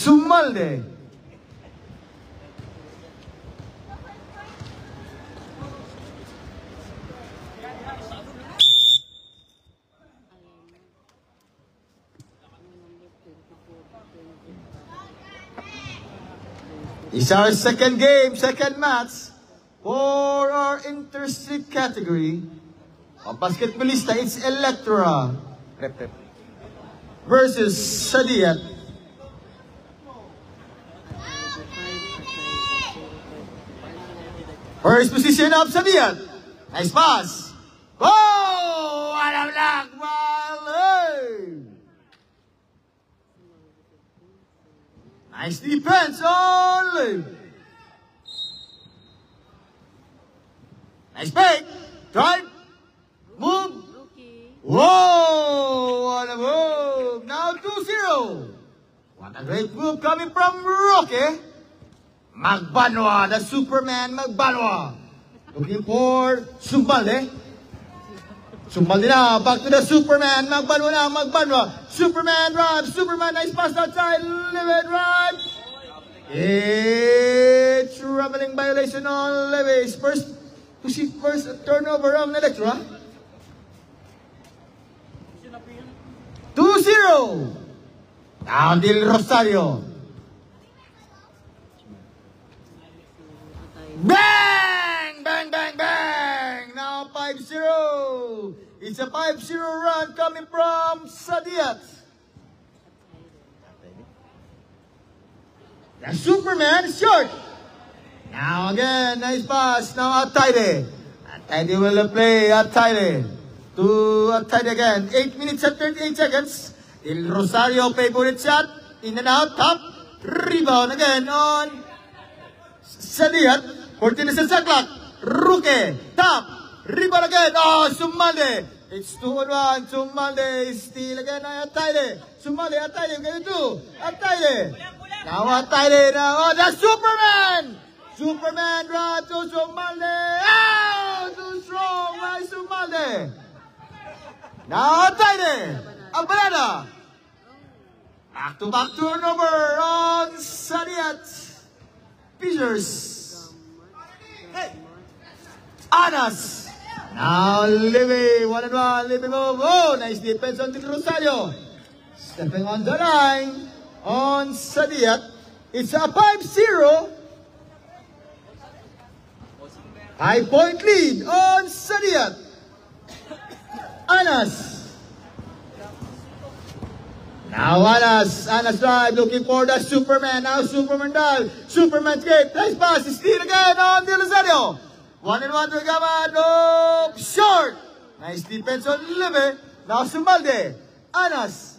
Sumalde. It's our second game, second match for our interstreet category. Ang basketballista, it's Electra versus Sadiat. First position of Sadiat. Nice pass. Oh! What a block ball! Hey! Nice defense only. Nice fake. Drive. Move. Whoa! What a move. Now 2-0. What a great move coming from Roque. Magbanwa, the Superman Magbanwa. Looking for Sumalde. Sumalde now, back to the Superman. Magbanwa now, Magbanwa. Superman drive, Superman, nice pass outside. Leve drive. It's traveling violation on Leve's first turnover of Electra. 2-0. Now Del Rosario. Bang! Bang, bang, bang! Now 5-0. It's a 5-0 run coming from Sadiat. The Superman is short. Now again, nice pass. Now Ataide. Ataide will play Ataide. To Ataide again. 8 minutes and 38 seconds. Del Rosario favorite shot. In and out, top. Rebound again on Sadiat. 14 is the clock. Roque, top. Rebound again. Oh, Sumalde. It's 2-1. Sumalde is still again. Ataide. Sumalde, Ataide. Can you do? Ataide. Now Ataide. Now, oh, that's Superman. Superman drive to Sumalde. Oh, too strong by Sumalde. Now Ataide. Albanada. Back-to-back turnover on Sadiat. Fishers. Anas. Now Levy, 1-1, Levy move. Oh, nice defense on Del Rosario. Stepping on the line on Sadiat. It's a 5-0. 5-point lead on Sadiat. Anas. Now Anas drive, looking for the Superman. Now Superman drive. Superman escape. Nice pass. Steal again on Del Rosario. 1-1 to Gama. No. Short. Nice defense on Leve. Now Sumalde. Anas.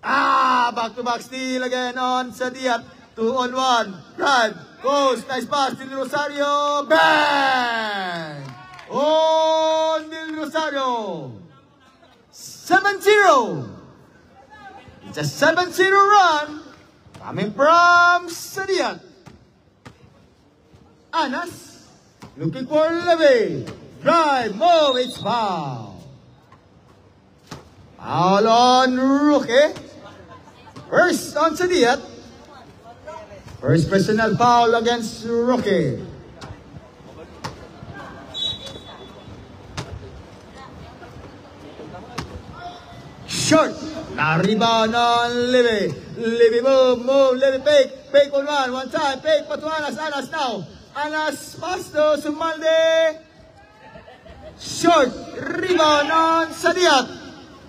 Back-to-back steal again on Sadiat. 2-on-1. Drive. Goes. Nice pass. Del Rosario. Bang. On Del Rosario. 7-0. It's a 7-0 run coming from Sadiat. Anas looking for Levy. Drive, move, it's foul. Foul on Roque. First on Sadiat. First personal foul against Roque. Short. Now rebound on Levy. Levy move, Levy fake on one time, fake pa to Anas, Anas now. Anas pass to Sumalde. Short. Rebound on Sadiat.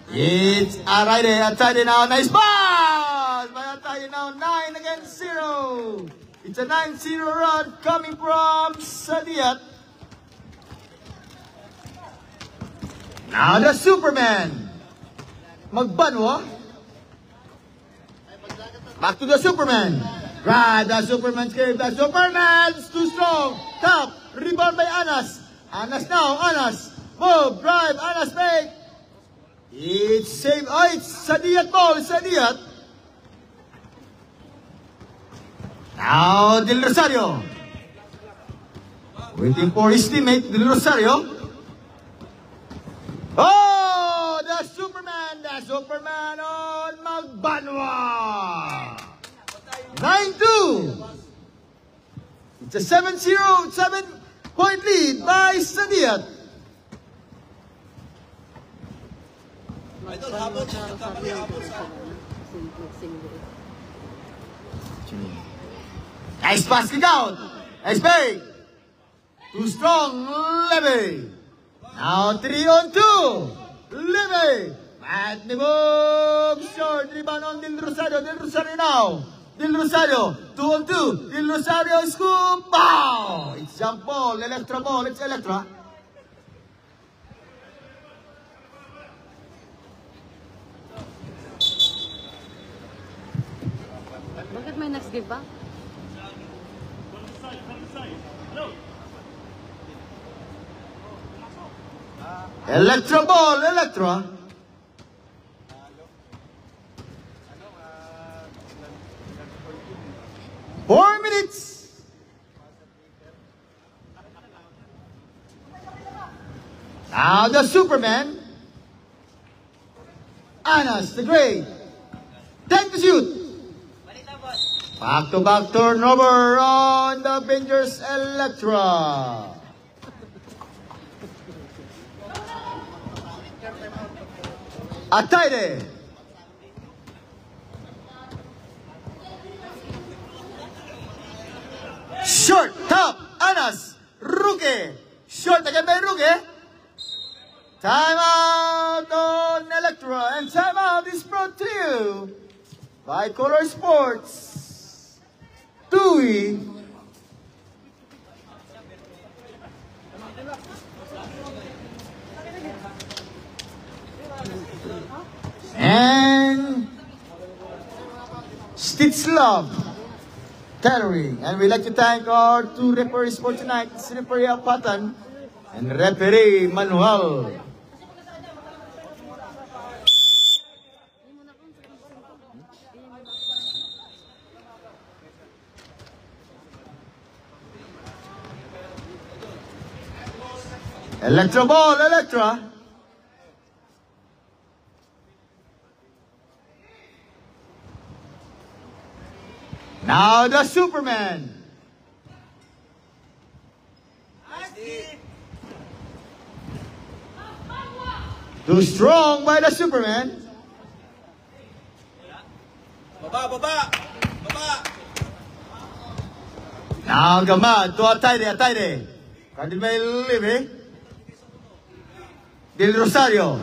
It's Ataide now. Nice pass by Ataide now. 9-0. It's a 9-0 run coming from Sadiat. Now the Superman. Magbanwa. Back to the Superman. Right, the Superman's game. The Superman's too strong. Top. Rebound by Anas. Anas now. Anas. Move. Drive. Anas fake. It's save. Oh, it's Sadiat ball. Sadiat. Now Del Rosario. Waiting for his teammate, Del Rosario. Oh, the Superman on Magbanwa. 9-2. It's a 7-point lead by Sadiat. Nice pass, kick out. Nice play. Too strong, Levy. Now 3-on-2. Levy. At the move. Short rebound on Del Rosario. Del Rosario now. Del Rosario. 2-on-2. Del Rosario scoop. Bow. It's jump ball. Electra ball. It's Electra. Bakit may next give ba? Electra ball. Electra. Four minutes. Now the Superman. Anas the Great. 10 to shoot. Back-to-back turnover on the Avengers Electra. Ataide. Short, top, Anas, Ruke. Short again by Ruke. Time out on Electra, and time out is brought to you by Color Sports. Dewey. And Stitzlove Tailoring. And we'd like to thank our two referees for tonight, referee Apatan and referee Manuel. Electra ball, Electra. Now the Superman. Too strong by the Superman. Baba, baba, baba. Now Gamad to Ataide. Cardin by Libby. Del Rosario.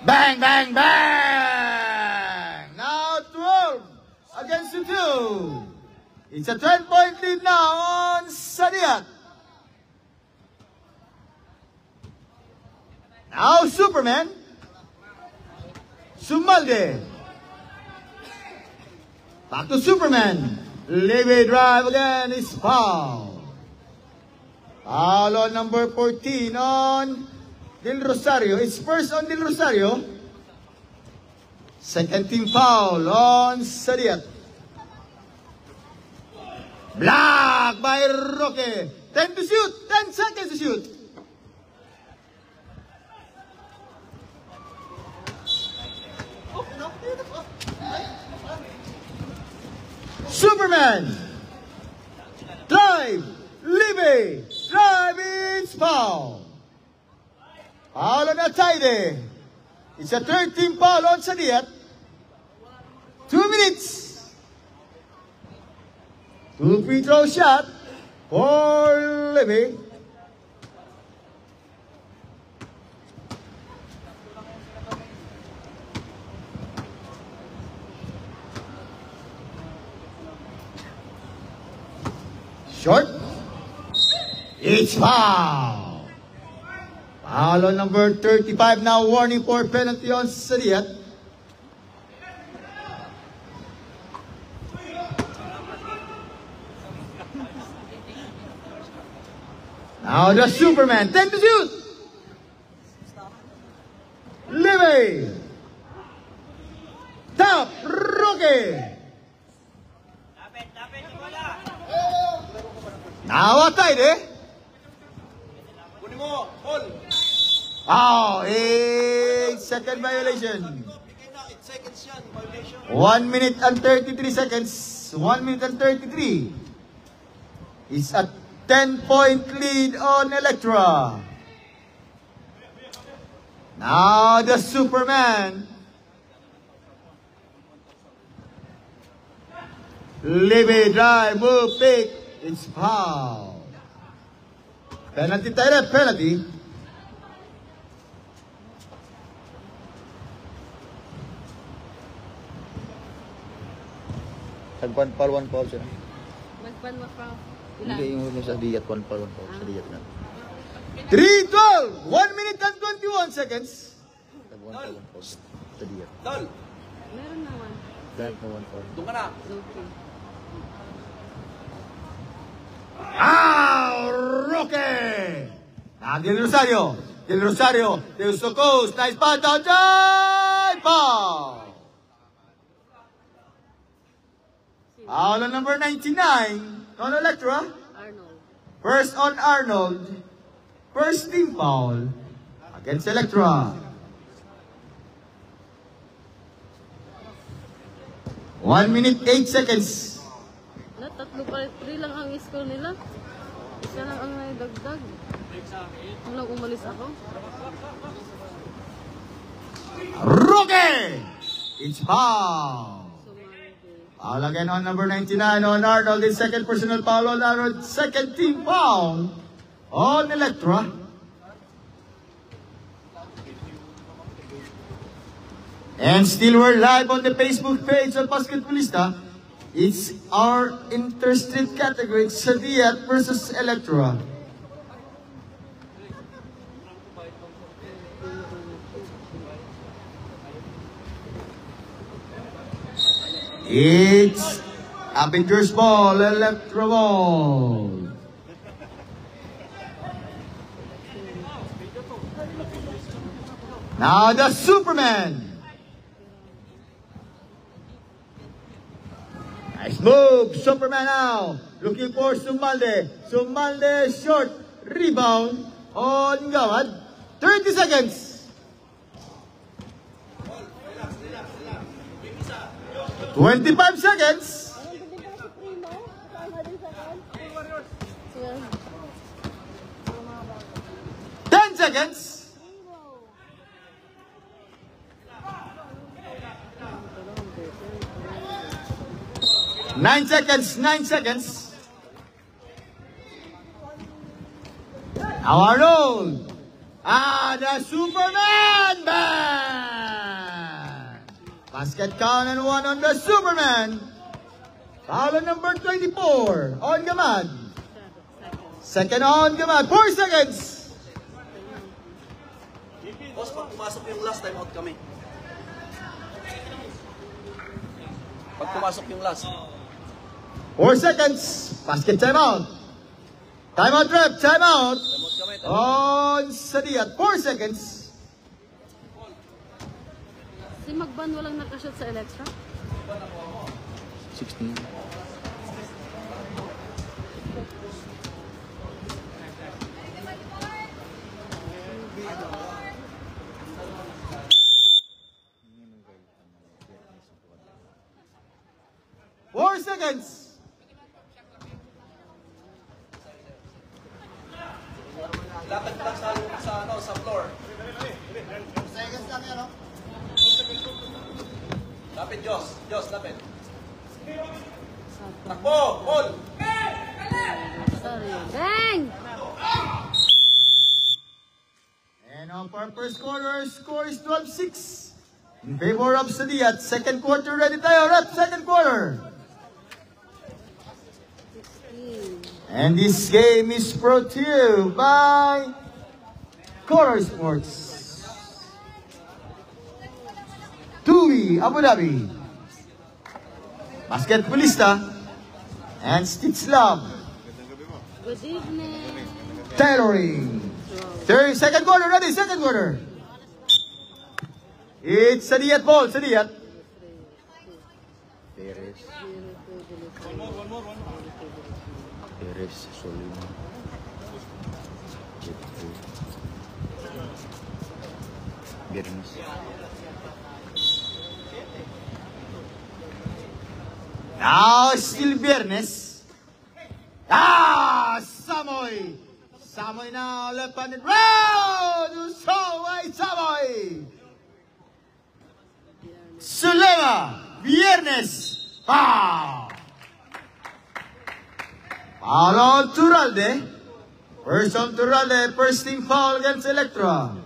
Bang, bang, bang. Now 12 against the 2. It's a 12-point lead now on Sadiat. Now Superman. Sumalde. Back to Superman. Levy drive again is foul. Foul on number 14 on Del Rosario. It's first on Del Rosario. Second team foul on Sadiat. Blocked by Roque. 10 to shoot. 10 seconds to shoot. Superman. Drive. Libby. Drive. It's foul. Foul on Ataide. It's a third team foul on Sadiat. 2 minutes. 2 free throw shot for Libby. Short. It's foul. Foul on number 35 now. Warning for penalty on Sadiat. Now the Superman. 10 to shoot. Libby. Top. Roque. Now Ataide. Kunin mo, hold. Oh, a second violation. seconds yan, violation. 1 minute and 33 seconds. 1 minute and 33. It's a 10-point lead on Electra. Now the Superman. Libby, drive, move, pick. It's foul. Penalty tayo, penalty. One foul siya. Magpan mo pa. Hindi yung sa diyat, one foul sa diyat na. 3-12. 1 minute and 21 seconds. One foul sa diyat. Dol, Meron naman. Dahil na one foul. doon ka na. Okay. Roque! Now, Del Rosario. Del Rosario. There's the coast. Nice pass down. Dive! Foul! Foul on number 99 on Electra. Arnold. First on Arnold. First team foul against Electra. 1 minute 8 seconds. Na, tatlo pa. 3 lang ang score nila. Isa lang ang naidagdag. Walang umalis ako. Roque! It's foul. Sumangge. Foul again on number 99 on Arnold. His second personal foul on Arnold. Second team foul on Electra. And still we're live on the Facebook page of Basketballista. It's our interstate category. It's Sadiat versus Electra. It's Avengers ball, Electra ball. Now the Superman. Nice move, Superman now. Looking for Sumalde. Sumalde short. Rebound on Gawad. 30 seconds. 25 seconds. 10 seconds. 9 seconds, 9 seconds. Now Arnold. The Superman band. Basket count and 1 on the Superman. Foul on number 24 on Gamad. Second on Gamad. 4 seconds. Boss, pag pumasok yung last, time out kami. Pag pumasok yung last. 4 seconds. Basket timeout. Timeout rep. Timeout. Time out kami. On Sadiat. 4 seconds. Si Magban walang nakashot sa Electra? 16. Four seconds. Lapit lang sa floor. Seconds lang yan, no? Lapit, Diyos. Diyos, lapit. Takbo! Ball! Sorry. Bang! And on for first quarter, score is 12-6 in favor of Sadiat. Second quarter, ready tayo. Rep, second quarter. 16. And this game is brought to you by Color Sports. TUI Abu Dhabi. Basketballista and Stitch Love. Good evening. Tailoring. Third, second quarter, ready, second quarter. It's Sadiat ball, Sadiat. Perez. Perez, Solino. Jetro. Bernis. Now, still Viernes. Samoy! Samoy now, left-handed round! Samoy! Sulema! Viernes! Foul! Foul on Turalde. First on Turalde, first team foul against Electra.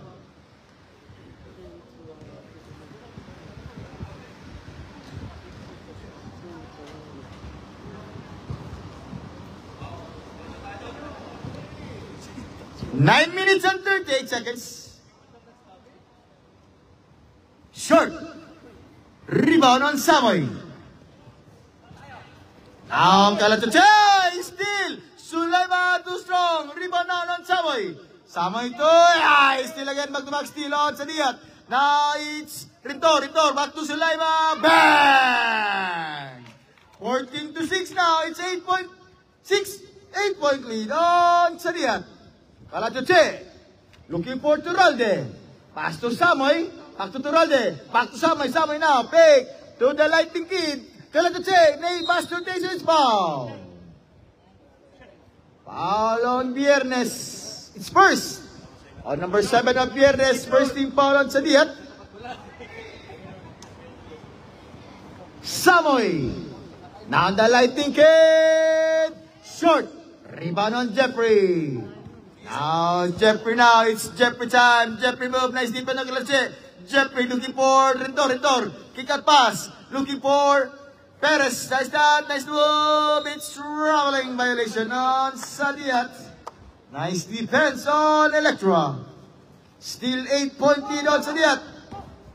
Nine minutes and 38 seconds. Short. Rebound on Samoy. Now Kalatuche, still. Sulaiman too strong. Rebound now on Samoy. Samoy to. Still again, back-to-back steal on Sadiat. Now it's Rintor. Back to Sulaiman. Bang! 14-6 now. It's 8-point lead on Sadiat. Kalatuche. Looking for Turalde. Pass to Samoy. Back to Turalde. Back to Samoy. Samoy now. Fake to the Lightning Kid. Kalatuche. May masturbation is foul. Foul on Viernes. It's first. On number 7 of Viernes. First team foul on Sadiat. Samoy. Now the Lightning Kid. Short. Rebound on Jeffrey. Now, Jeffrey now. It's Jeffrey time. Jeffrey move. Nice defense ng Kalatuche. Jeffrey looking for Rintor. Kick out pass. Looking for Perez. Nice that. Nice move. It's traveling violation on Sadiat. Nice defense on Electra. Still 8-point lead on Sadiat.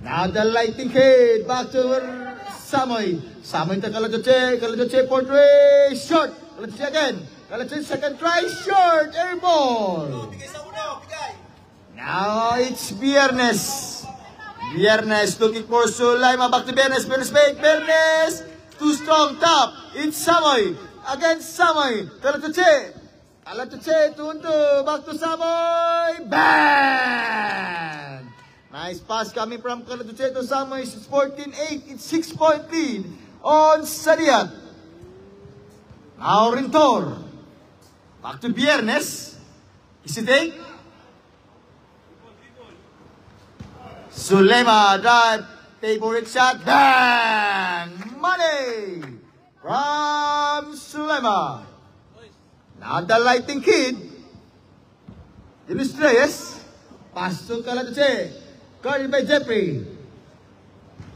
Now the Lightning Kid. Back to Samoy. Samoy to Kalatuche. Kalatuche for three. Short. Kalatuche again. Kalatuche second try. Short. Air ball. Now it's Viernes. Viernes looking for Sulaiman. Back to Viernes. Viernes fake. Viernes. Too strong top. It's Samoy. Against Samoy. Kalatuche. Kalatuche. 2-2. Back to Samoy. Bang! Nice pass coming from Kalatuche to Samoy. It's 14-8. It's 6-point lead on Sadiat. Now Rintor. Back to Viernes. Is it 8? Sulema drive, favorite shot, bang! Money from Sulema. Now the Lightning Kid. Dennis Reyes. Pass to Kalatuche. Guarded by Jeffrey.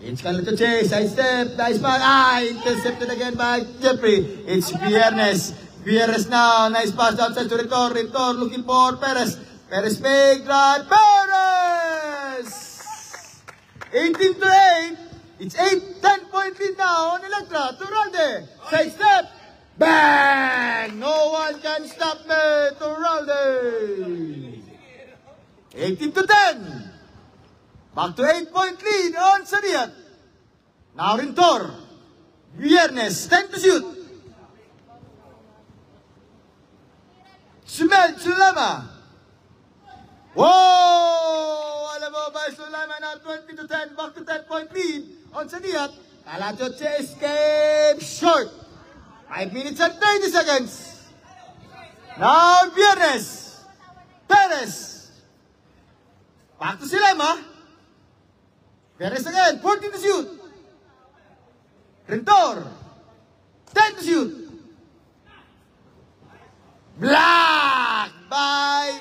It's Kalatuche, side step, nice pass. Intercepted again by Jeffrey. It's Viernes. Viernes now, nice pass outside to Rintor. Rintor looking for Perez. Perez fake drive, Perez! 18-8. It's 10-point lead now on Electra. Turalde. Side step. Bang! No one can stop me. Turalde. 18-10. Back to 8-point lead on Sadiat. Now Rintor. Viernes. Time to shoot. Sulema. Whoa! Alam mo ba, Sulaiman now 20-10, back to 10-point lead on Sadiat. Kalatuche escape short. 5 minutes and 30 seconds. Now Viernes. Perez. Back to Sulema. Perez again, 14 to shoot. Rintor. 10 to shoot. Blocked by...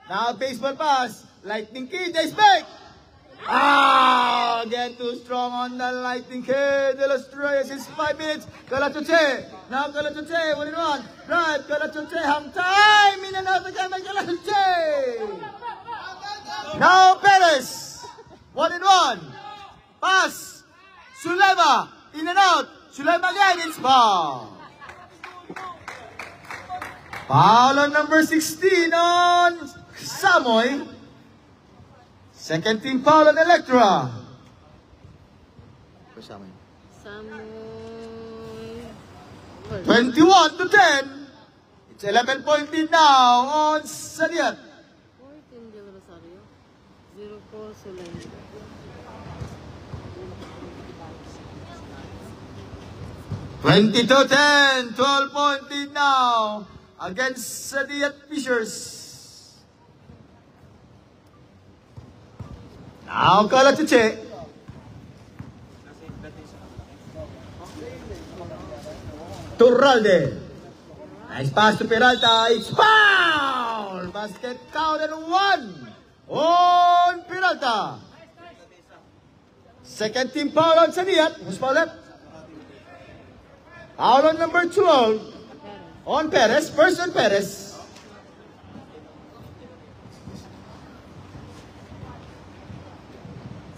Now baseball pass. Lightning Kid, they back. Again too strong on the Lightning Kid. De Los Reyes is 5 minutes. Kalatuche. Now Kalatuche, 1-1. Drive, Kalatuche, hang time. In and out again by Kalatuche. Now Perez. 1-1. Pass. Sulema. In and out. Sulema again. It's foul. Foul on number 16 on Samoy. Second team foul on Electra. Kasama yun. Samoy. 21-10. It's 11-point lead now on Sadiat. 14 Del Rosario. 0-4 Sulaiman. 21-10 22-10, 12-point lead now against Sadiyat Fishers. Now Kalachuche. Turralde. Nice pass to Peralta. It's foul! Basket count and 1 on Peralta. Second team foul on Sadiyat. Who's fouled that? Foul on number 12 on Perez. First on Perez.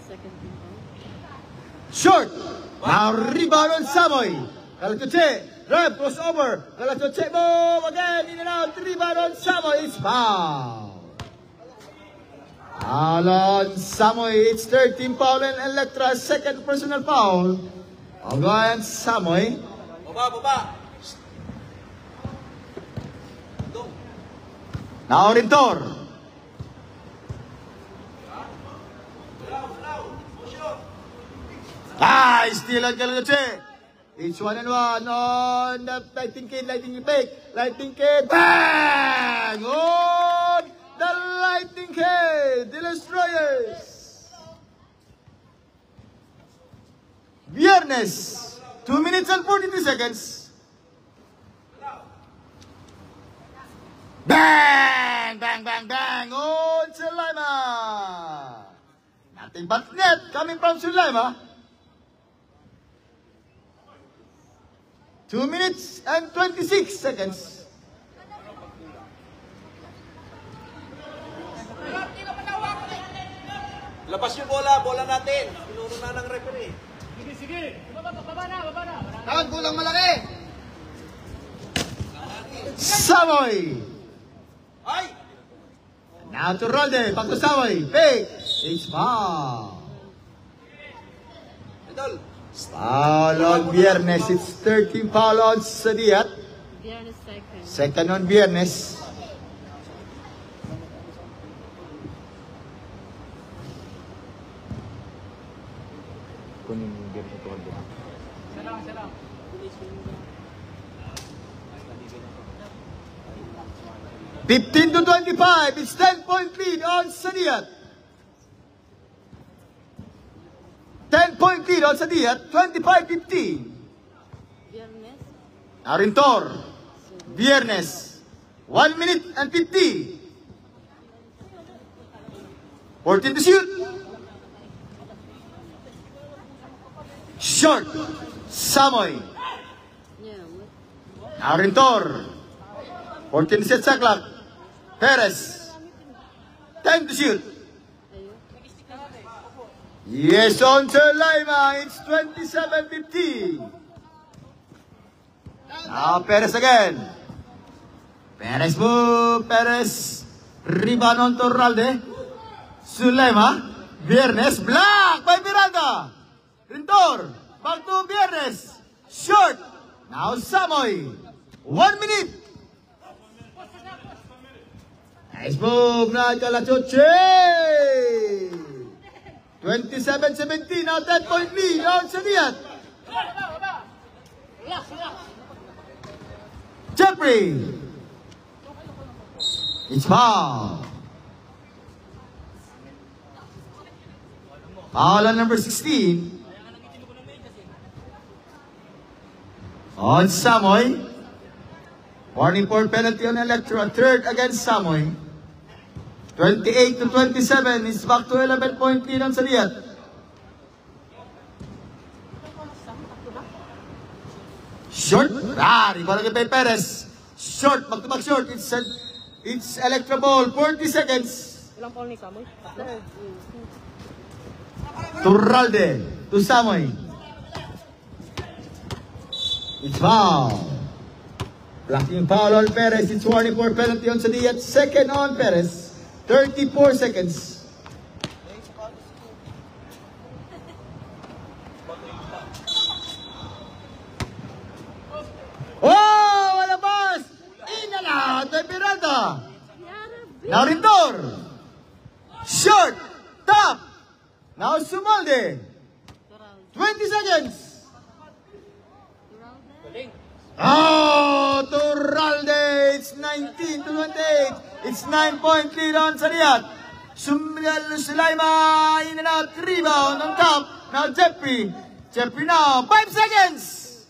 Second team foul. Short. Now rebound on Samoy. Kalachuche. Rep goes over. Kalachuche move again. In and out. Rebound on Samoy. It's foul. Foul on Samoy. It's third team foul and Electra's second personal foul. Again Samoy. Baba. Now Rintor. Still on Kalachuche. It's 1 and 1 on the Lightning Kid, Lightning Bake, Lightning Kid, bang! On the Lightning Kid, the Destroyers. Viernes, 2 minutes and 42 seconds. Bang! Bang, bang, bang! On Sulaima. Nothing but net coming from Sulaima. 2 minutes and 26 seconds. Labas yung bola natin. Pinuro na ng referee. Sige. Baba na. Tawag kulang malaki. Samoy. Ay! Now to Rolde. Back to Samoy. Fake. It's foul. Idol. Foul on Viernes. It's 13 foul on Sadiyat. Viernes second. Second on Viernes. Kunin yung gear sa tuwag din. Salam. 15 to 25. It's 10-point lead on Sadiyat. 10-point lead on Sadiyat. 25-15. Viernes. Arintor. Viernes. 1 minute and 50. 14 to shoot. Short. Samoy. Yeah. Arintor. 14 set sa clock. Perez. Time to shoot. Ayun. Yes, on to Lima. It's 27-15. Now Perez again. Perez move. Perez. Rebound on to Ralde. Sulaima. Viernes. Block by Miranda. Rintor. Back to Viernes. Short. Now Samoy. 1 minute. Nice move na Kalachuche. 27-17. Now 10-point lead on Sadiyat. Jeffrey. It's foul. Foul on number 16. On Samoy. Warning for penalty on Electro. Third against Samoy. 28 to 27. It's back to 11-point lead on Sadiyat. Short. Rebound again by Perez. Short. Back-to-back short. It's Electro ball. 40 seconds. Ilang paul ni Samoy? To Ralde. To Samoy. It's foul. Blocking foul on Perez. It's warning for penalty on Sadiyat. Second on Perez. 34 seconds. Oh! Wala pass! In and out by Miranda. Now Rintor. Short. Top. Now Sumalde. 20 seconds. Oh, Turralde, it's 19 to 28. It's 9-point lead on Sariyat. Sulaima in and out, rebound on top. Now Jeffrey. Jeffrey now, 5 seconds.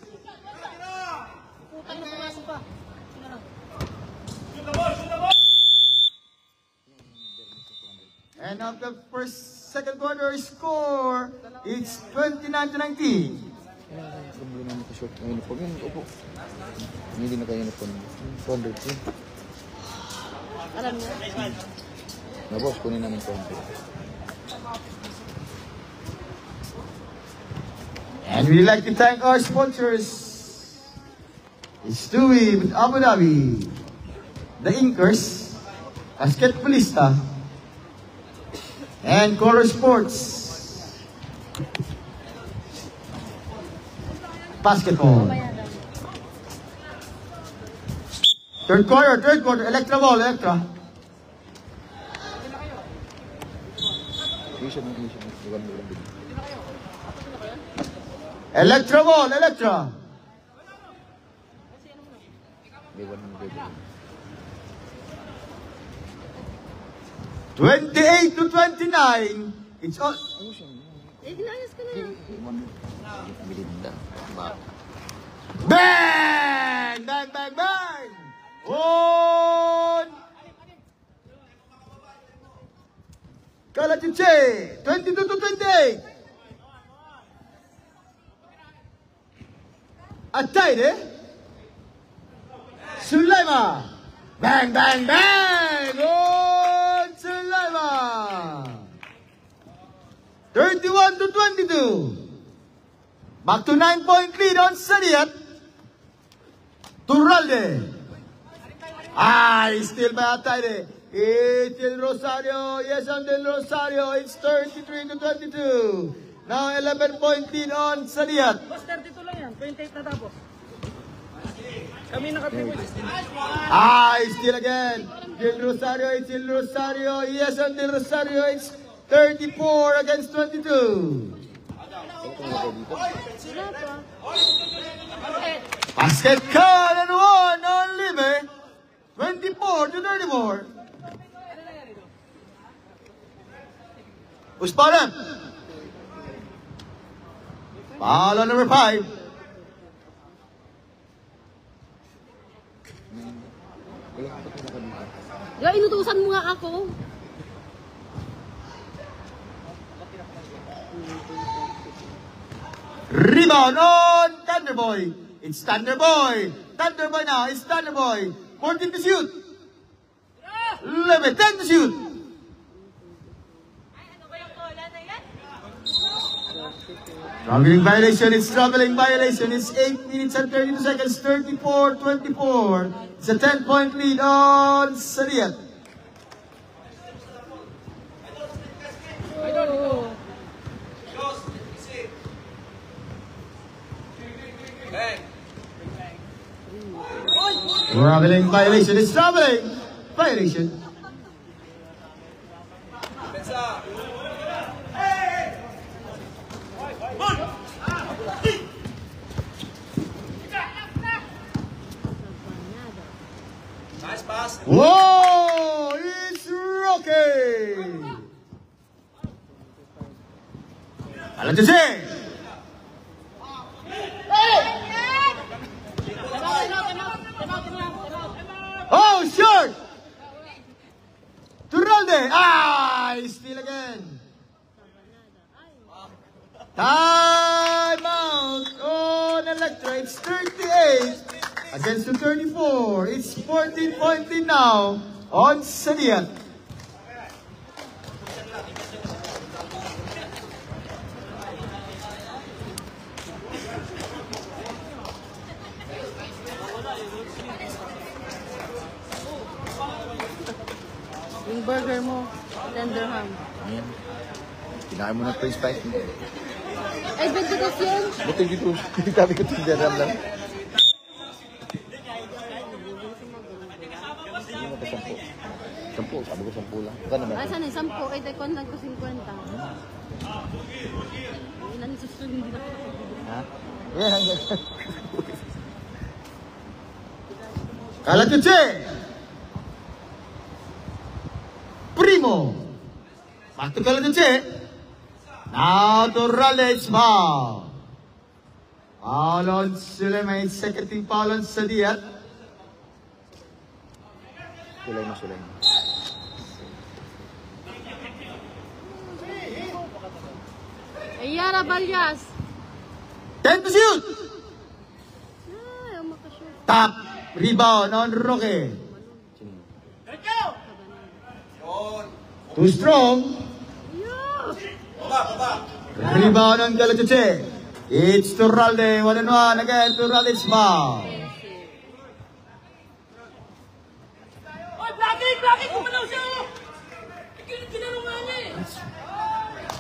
And of the second quarter score, it's 29 to 19. Bumili namin sa short ng uniform. Yun, upo. Hindi na kayo uniform. 200 yun. Alam niya. Na boss, kunin namin 200. And we'd like to thank our sponsors. It's Stewie with Abu Dhabi, the Inkers, Basketballista, and Color Sports. Basketball. Third quarter, Electra ball, Electra. Electra ball, Electra. 28 to 29. It's all. Inayos ko na yan. Bang! Bang, bang, bang! One! Kalatiche! 22 to 28. Ataide. Sulaima. Bang, bang, bang! One! Sulaima. 31 to 22. Back to 9-point lead on Sariyat. Turralde. Still by Ataide. It's Del Rosario. Yes, I'm Del Rosario. It's 33 to 22. Now 11-point lead on Sariyat. Boss, 32 lang yan. 28 na tapos. Kami naka-3 Still again. Del Rosario. It's Del Rosario. Yes, I'm Del Rosario. It's 34 against 22. Basket call and one on Libe. 24 to 34. Uspanem. Foul on number 5. Yo, inutusan mo nga ako. Rebound on Thunderboy. It's Thunderboy. Thunderboy now. It's Thunderboy. 14 to shoot. 11, 10 to shoot. Traveling violation. It's traveling violation. It's 8 minutes and 32 seconds. 34-24. It's a 10-point lead on Sariyat. Oh. Traveling violation. It's traveling violation. Nice pass. Whoa! It's Rocky! Alatisi! Oh, short! Turralde! Steal again. Time out on Electra. It's 38 against the 34. It's 14-point lead now on Sariyat. Yung burger mo, tender ham. Ayan. Kinain mo na ito yung spice. Ay, 22 yun. Buti dito. Sabi ko ito lang lang. Hindi mo ito 10. 10. Sabi ko 10 lang. Ito naman. Saan eh? 10. Ay, taekwondo lang ko 50. Ay, nanisusunod hindi na ako. Ha? Yeah. Calatuche. Primo. Back to Calatuche. Now to Raleigh, foul. Foul on Sulaiman, second team foul on Sadiat. Sulaiman. Ayara Balyas. 10 to shoot. Ay, ang makashoot. Top rebound on Roque. Too strong. Rebound on Calatuche. It's Turralde. 1-1 again. Turralde's foul.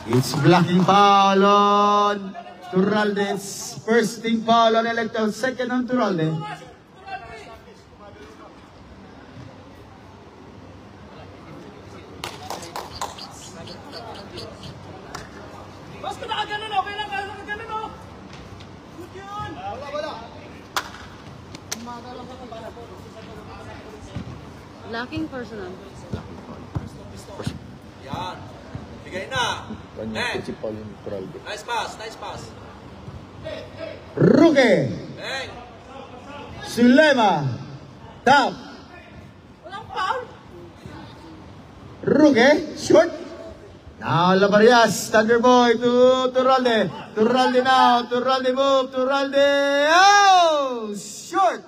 It's blocking foul on Turralde's first team foul on Electo. Second on Turralde. Basta nakaganon, okay lang, nakaganon, oh. Good yun. Lacking personal. Yan. Bigay na. Kanya principal yung Turalde. Nice pass, nice pass. Roque. Bang. Sulema. Top. Walang foul. Roque. Short. Now Labarias. Thunderboy to Turralde. Turralde now. Turralde move. Turralde. Oh! Short.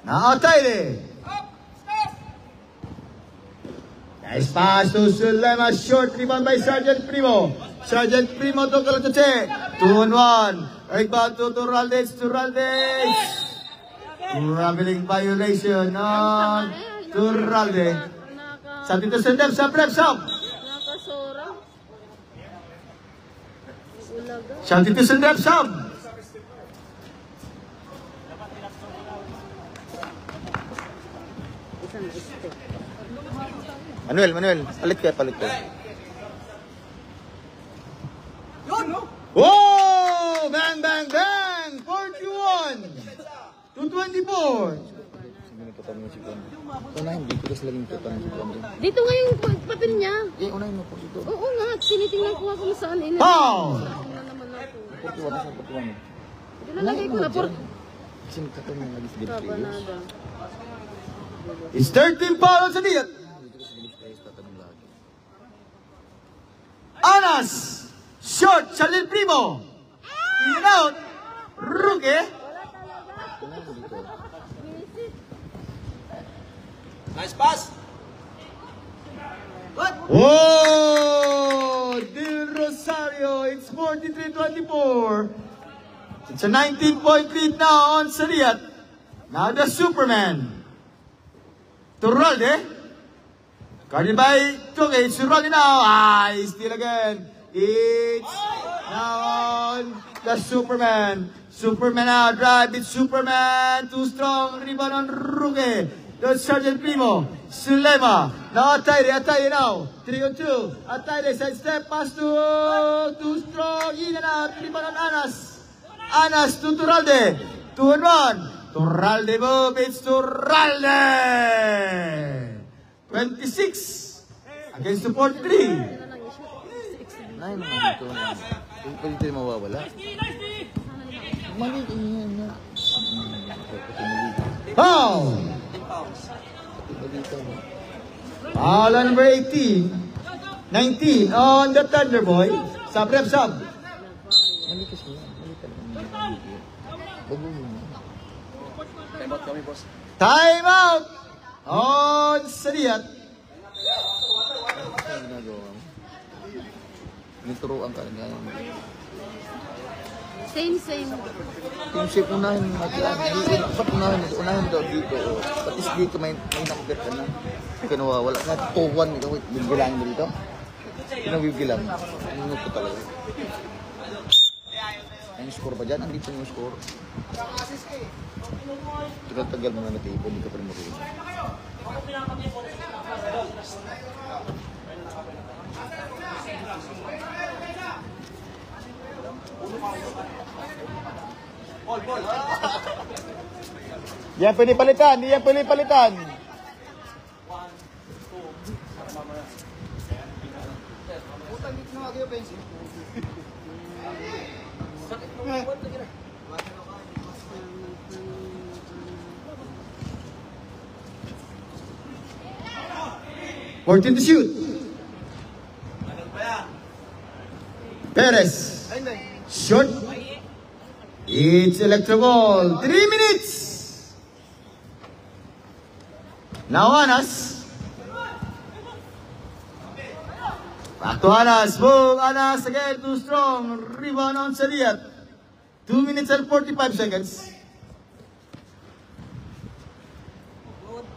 Now Taide. Nice pass to Sulema. Short rebound by Sergeant Primo. Sergeant Primo to Calatuche. 2-1. Rebound to Turralde. It's Turralde. Traveling violation on Turralde. Something to send them. Some rep, some. Nakasora. Ulaga. Something to send them, some. Isang step. Manuel. Palit ka. Yun, no? Whoa! Bang, bang, bang! 41 to 24. Sige, nagtatanong si Juan. Unahin, dito kasi laging nagtatanong si Juan. Dito nga yung papel niya. Unahin mo po dito. Oo nga, tinitingnan ko kung saan. Foul! Na naman ako. 41 na sa 41. Ilalagay ko na. Kasi nagtatanong lagi sa Gilles. Kabanada. It's 13 foul sa diyat. Dito kasi Gilles Reyes tatanong lagi. Anas! Short! Charlie Primo! In and out! Roque! Unahin mo dito. Nice pass. Oh! Del Rosario! It's 43-24. It's a 19-point lead now on Sariat. Now the Superman. Turralde. Guarded by Toge. It's Turralde now. He's still again. It's now on the Superman. Superman now. Drive. It's Superman. Too strong. Rebound on Ruge. The Sergeant Primo. Sulema. Now Ataide now. 3-on-2. Ataide side step. Pass to too strong. In and out. Rebound on Anas. Anas to Turralde. 2-on-1. Turralde move. It's Turralde. 26 against the 43. Unahin mo nga dito. Pwede tayo mawawala. Mali yan na. Foul. Foul on number 18. 19 on the Thunderboy. Sub rep sub. Mali kasi yan. Mali talaga. Bago mo. Timeout kami, boss. Time out on Sariat. Ano ginagawa mo? Nituruan ka na ganyan. Same. Team shape, unahin mo natin. Dapat unahin mo daw dito. At least dito may nakapit ka na. Hindi ka nawawala. Na 2-1, ikaw bibilang mo dito. Pinabibilang. Ano ko talaga. Ang score ba dyan? Andito yung score. Tagal mo na natipo, hindi ka pa rin marunong. basketball. Yan pwede palitan, di yan pwede palitan. Fourteen to shoot. Perez. Short. It's electrical. 3 minutes. Now Anas. Back to Anas. Move. Anas again. Too strong. Rebound on Sadiat. 2 minutes and 45 seconds.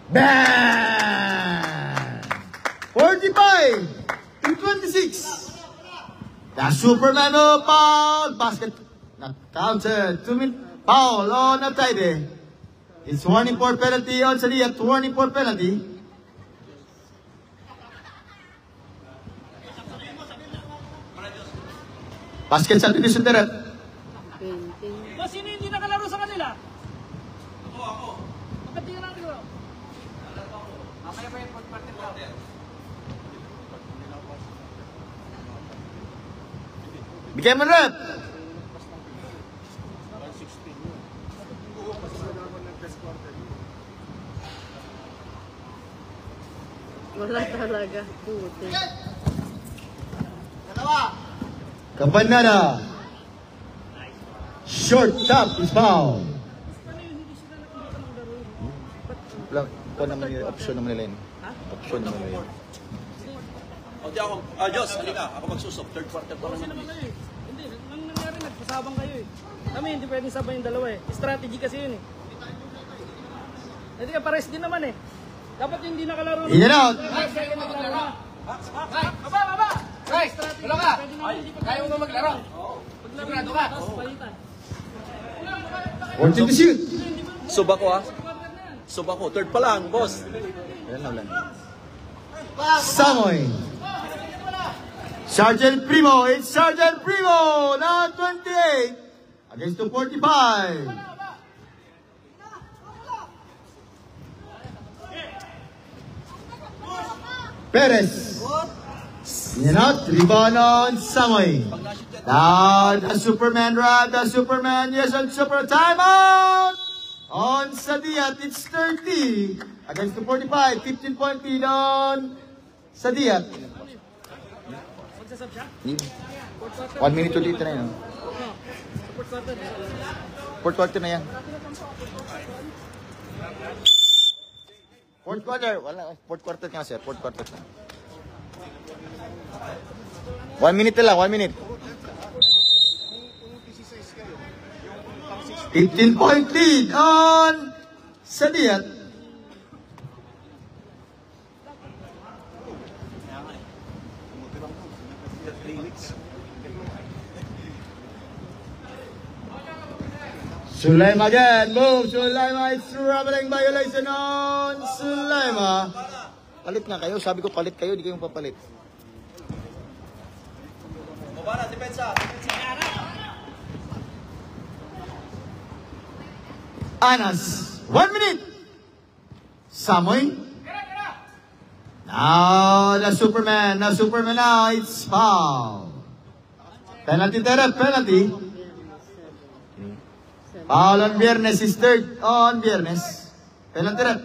Bang! 45 to 26. The Superman foul. Basket. Not counted. 2 minute foul on Ataide. It's warning for penalty on Sadiat. Warning for penalty. Basket substitution direct. Painting. Boss, sino hindi nakalaro sa kanila? Ako. Bakit di ka nakalaro? Mamaya pa yung pag-partner daw. Bigyan mo rep. Wala talaga. Puti. Kabanana. Short top is foul. Lang, ito naman yung option naman nila yun. Option naman nila yun. O di ako, Diyos, halika. Ako magsusok. Third quarter pa Kasi naman. naman kayo eh. Hindi, nang nangyari, nagpasabang kayo eh. Kami, hindi pwedeng sabay yung dalawa eh. Strategy kasi yun eh. Hindi ka, pares din naman eh. Dapat yung hindi nakalaro. In and out. Second naglaro na. Baba! Guys, wala ka! Kaya mo ba maglaro? Sigurado ka? Tapos palitan. 14 to shoot. Sub ako ha. Sub ako. Third pa lang, boss. Ayan na ulan. Samoy. Sergeant Primo. It's Sergeant Primo. Now 28 against the 45. Perez. In and out. Rebound on Samoy. Now the Superman run. The Superman. Yes, on Super timeout. On Sadiat. It's 30 against the 45. 15-point lead on Sadiat. Magsasab siya? 1 minute ulit na yun. Support quarter. Fourth quarter na yan. Fourth quarter. Wala. Fourth quarter nga sir. Fourth quarter na. 1 minute na lang. 1 minute. 15-point lead on Sadiat. Sulaima again. Move. Sulaima. It's traveling violation on Sulaima. Palit nga kayo. Sabi ko palit kayo. Di kayong papalit. Baba na, depensa. Anas. 1 minute. Samoy. Now the Superman. Now Superman now. It's foul. Penalty direct. Penalty. Foul on Viernes is third on Viernes. Penalty direct.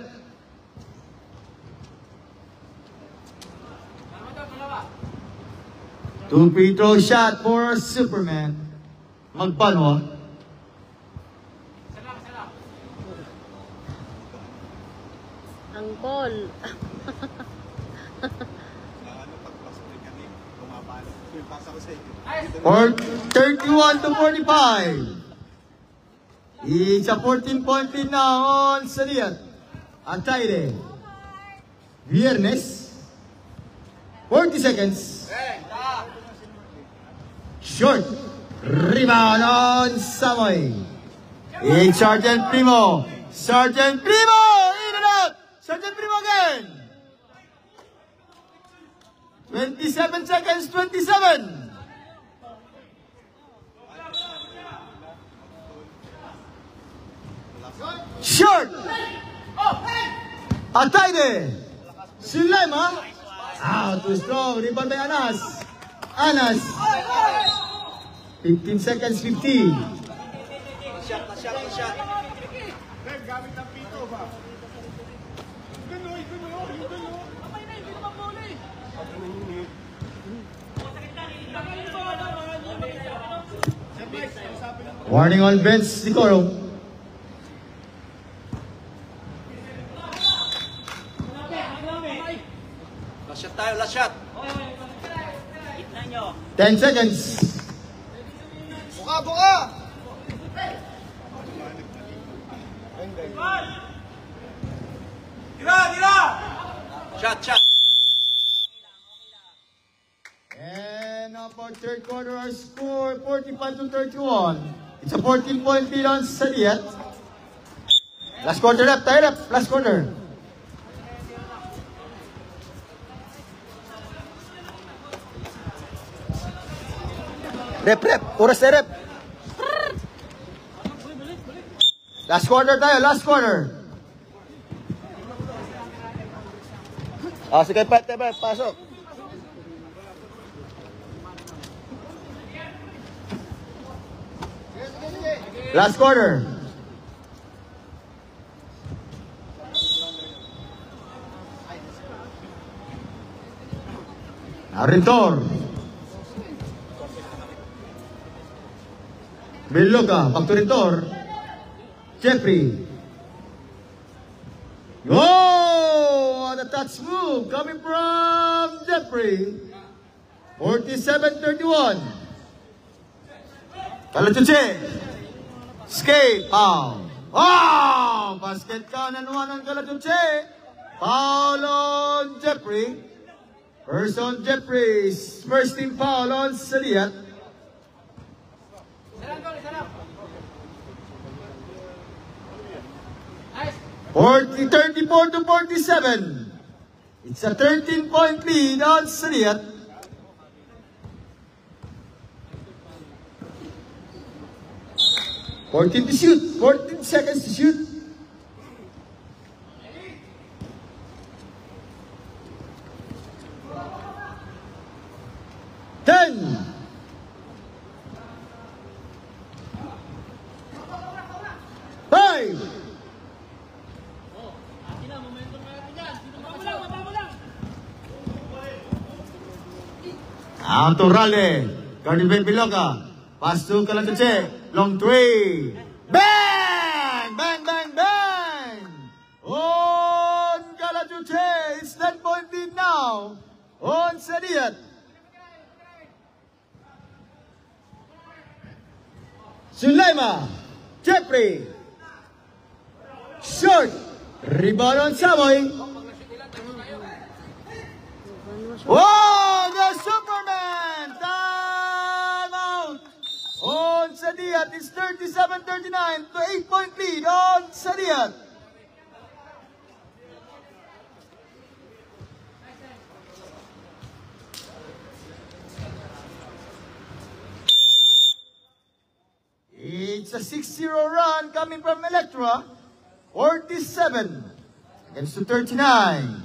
Two free throw shot for Superman. Magpano. Ang call. For 31 to 45. It's a 14-point lead now on Sadiat. Ataide. Viernes. 40 seconds. Short. Rebound on Samoy. It's Sergeant Primo. Sergeant Primo! In and out! Sergeant Primo again! 27 seconds, 27! Short! Atayde! Sulema! Out, too strong. Rebound by Anas. Anas. 15 seconds, 50. Warning on bench, Sikoro. Last shot tayo, last shot. 10 seconds. Shot, shot. And now for third quarter, our score 45 to 31. It's a 14-point lead on Sadiat. Last quarter rep, tie rep, last quarter. Rep. Oras na rep. Last quarter tayo, last quarter. Sige, Pat, pasok. Last quarter. Arintor. Beloka, back to Rintor. Jeffrey. Oh, on a touch move coming from Jeffrey. 47-31. Kalatuche. Skate. Foul. Oh, basket count and one on Kalatuche. Foul on Jeffrey. First on Jeffrey's first team foul on Sadiat. 34 to 47. It's a 13-point lead on Sadiat. $14 to shoot. 14 seconds to shoot. Ten. Five. Autorale. Guarded by Beloka. Pass to Kalatuche. Long three. Bang! Bang, bang, bang! On Kalatuche. It's 10-point lead now. On Sadiat. Sulaima. Jeffrey. Short. Rebound on Samoy. Oh, the Superman! Time out! On Sadiat, it's 37-39 to 8-point lead on Sadiat. It's a 6-0 run coming from Electra. 47 against to 39.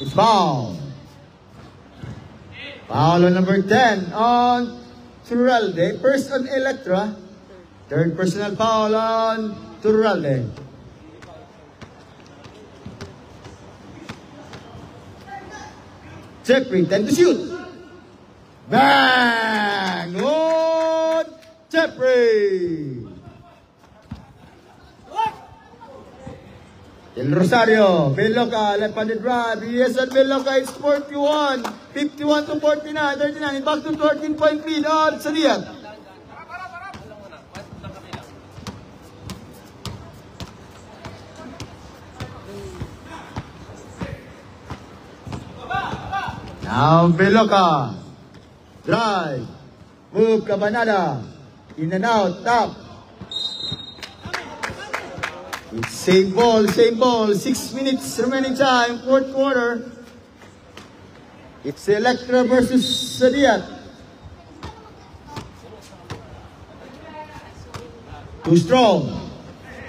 It's foul. Foul on number 10 on Turalde. First on Electra. Third personal foul on Turalde. Jeffrey, 10 to shoot. Bang! On Jeffrey. El Rosario, Beloka, left-handed drive. Yes, at Beloka, it's 41. 51 to 49, 39. Back to 13-point lead on Sadiat. Now Beloka. Drive. Move Cabanada. In and out. Top. It's same ball, same ball. 6 minutes remaining time, fourth quarter. It's Electra versus Sadiat. Too strong.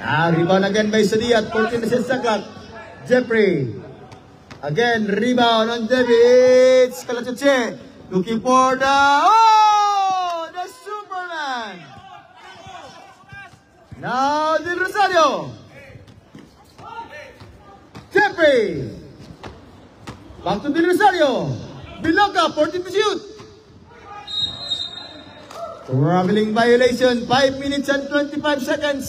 Rebound again by Sadiat. 14 seconds sa clock. Jeffrey. Again, rebound on Jeffrey. It's Kalatuche. Looking for the... Oh! The Superman! Now, Del Rosario. Jeffrey. Back to Del Rosario. Biloca, 14 to shoot. Traveling violation, 5 minutes and 25 seconds.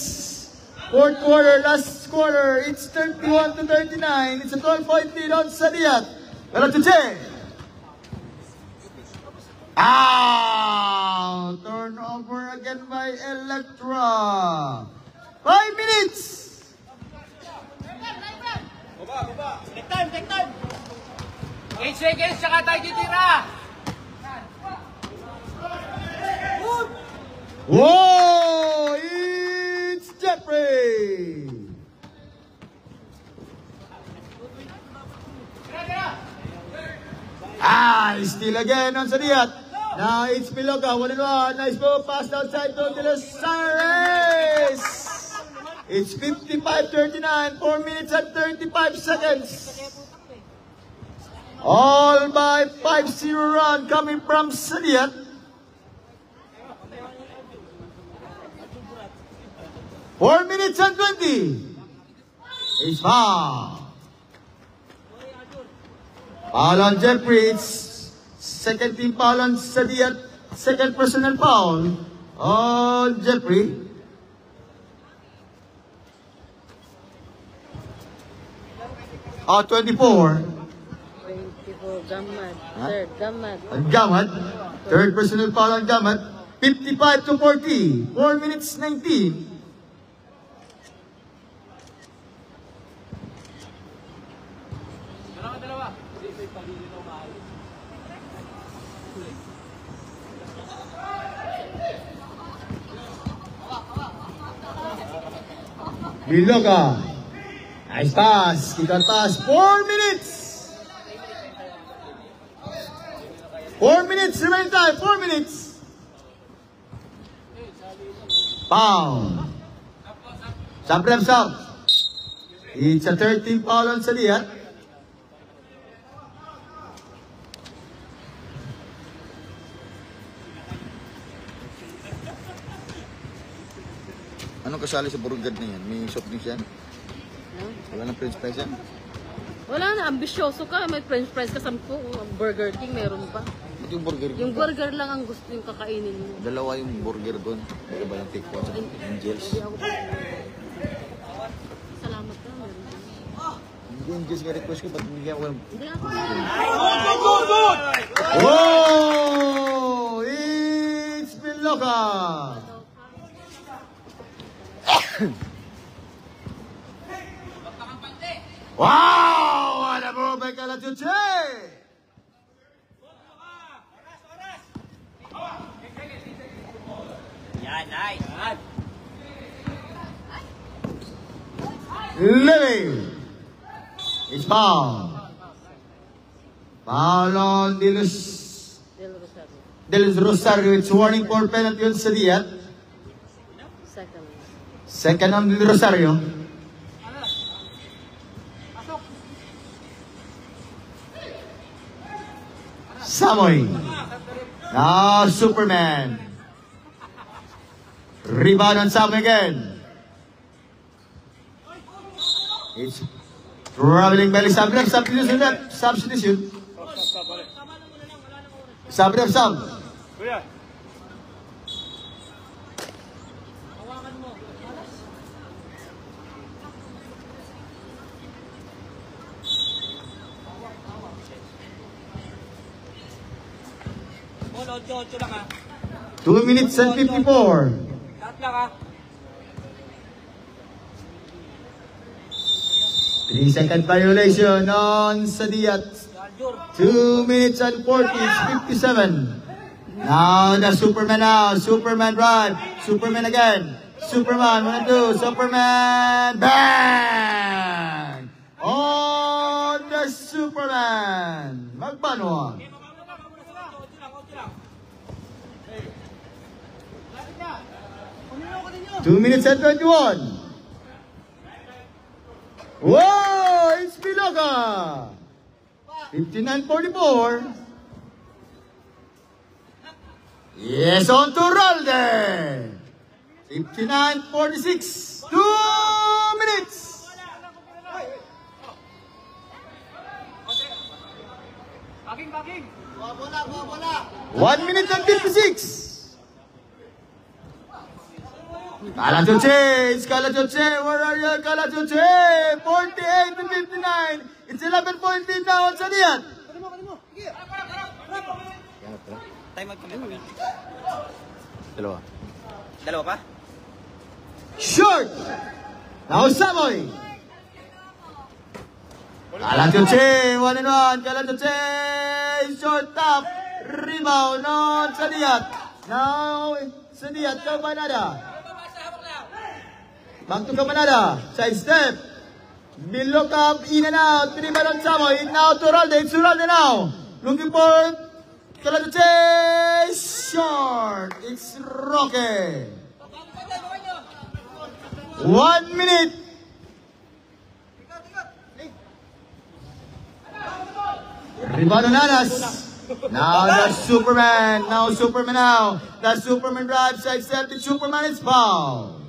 Fourth quarter, last quarter, it's 31 to 39. It's a 12-point lead on Sadiat. Kalatuche. Turnover again by Electra. 5 minutes. Take time! 8 seconds, tsaka tayo titira! Whoa! It's Jeffrey! Still again on Sadiat. Now it's Biloca, 1-1. Nice ball, passed outside to De Los Aires. It's 55-39, 4 minutes and 35 seconds. All by 5-0 run coming from Sadiat. Four minutes and 20. It's foul. Foul on Jeffrey. It's second team foul on Sadiat. Second personal foul on Jeffrey. Oh, 24. 24, Gamad. Third, Gamad. On Gamad. Third personal foul on Gamad. 55 to 40. 4 minutes 19. Biloca. Nice pass. Kick out pass. 4 minutes. 4 minutes. Remaining time. 4 minutes. Foul. Sub rep sub. It's a 13 foul on Sadiat. Anong kasali sa burger na yan? May soft drinks yan? Wala nang french fries yan? Wala na, ambisyoso ka. May french fries ka, 10. Burger King, meron pa. Ito yung burger. Yung burger lang ang gusto yung kakainin mo. Dalawa yung burger doon. Meron ba lang take one? Angels. Hindi ako salamat ka, meron pa. Hindi Angels nga request ko. Ba't hindi ako? Hindi ako. Whoa! It's Biloca. Wow! What a move by Kalatuche! Yan, nice. Living. It's foul. Foul on Del Rosario. Del Rosario. It's warning for penalty on Sadiat. Second. Second on Del Rosario. Samoy. Now Superman. Rebound on Samoy again. It's traveling belly sub rep substitution. Substitution. Sub rep sub. Ocho lang ha. 2 minutes and 54. Lahat lang ha. 3-second violation on Sadiat. 2 minutes and 40. It's 57. Now the Superman now. Superman drive. Superman again. Superman, 1 and 2. Superman, bang! On the Superman. Magbanwa. 2 minutes and 21. Whoa! It's Biloga. 59-44. Yes, on to Ralde. 59-46. 2 minutes. Baking. 1 minute and 56. Kalachoche, it's Kalachoche. Where are you, Kalachoche? 48-59. It's 11 point lead now on Sadiat. Time out kami pa. Dalawa. Dalawa pa? Short. Now Samoy. Kalachoche, 1 and 1. Kalachoche, short top. Rebound on Sadiat. Now Sadiat, Kabanada. Back to Kabanada. Side step. Look up, in and out. Rebound on Samoy. Now to Ralde. It's Ralde now. Looking for Kalachoche. Short. It's Roque. 1 minute. Rebound on Anas. Now the Superman. Now Superman now. The Superman drives. Side step. The Superman is foul.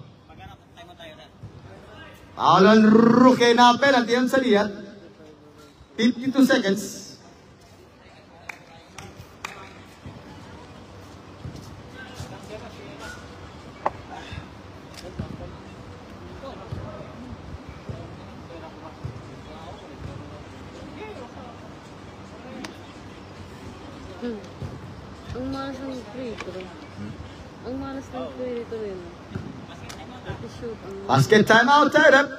Foul on Roque na penalty on Sadiat. 52 seconds. Ang malas ng free throw. Ang malas ng free throw yun. Shoot ang Basket timeout. Tied up.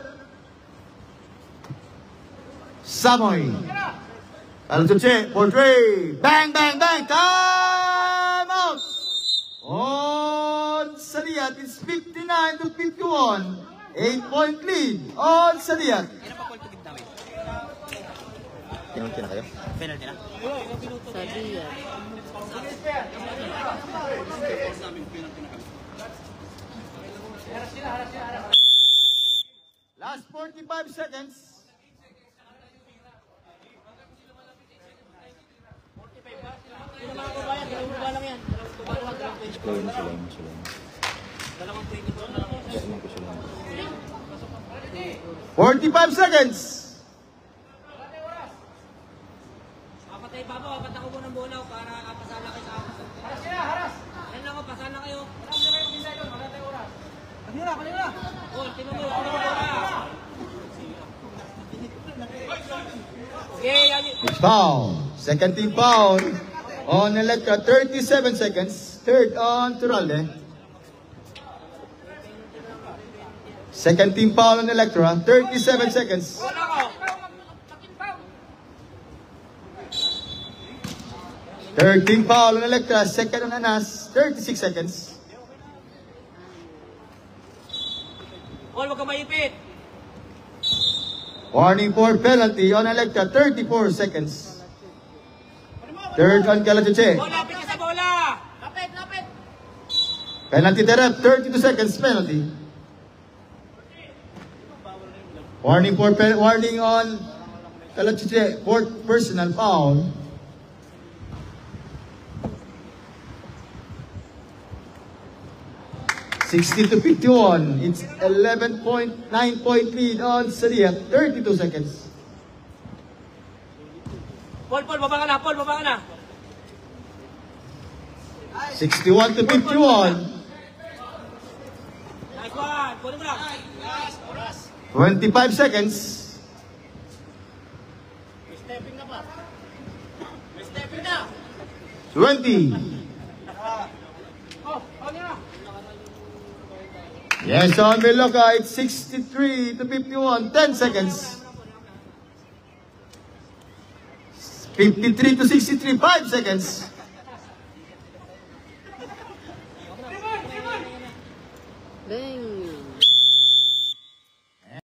Samoy. Kalachoche for 3. Bang, bang, bang. Timeout. On Sadiat. It's 59-51. 8-point lead on Sadiat. Kailan pa call to give namin? Penalty na kayo? Penalty na? Sadia. Last 45 seconds. Sulayin mo. Sulayin ko sulayin. 45 seconds. Kapatay babo, apat ako ng bolaw para pasala kayo sa akin. Haras! Yan lang ako, pasala kayo. Marami na kayo maghintay doon, wala tayong oras. Kanina! Oh, tinan mo. Okay, yan yun. It's foul. Second team foul on Electra. 37 seconds. Third on Turalde. Second team foul on Electra. 37 seconds. Wala ko. Third team foul on Electra. Second on Anas. 36 seconds. Paul, wag ka maipit. Warning for penalty on Electra. 34 seconds. Third on Kalachoche. Paul, lapit ka sa bola. Lapit. Penalty terep. 32 seconds penalty. Warning on Kalachoche. Fourth personal foul. (60-51). It's 11.9-point lead on Sadiat. 32 seconds. Paul, baba ka na. 61-51. Nice one. Kunin mo lang. 25 seconds. Stepping na. 20. Yes, on Beloka, it's 63-51. 10 seconds. 53-63. 5 seconds. Bang!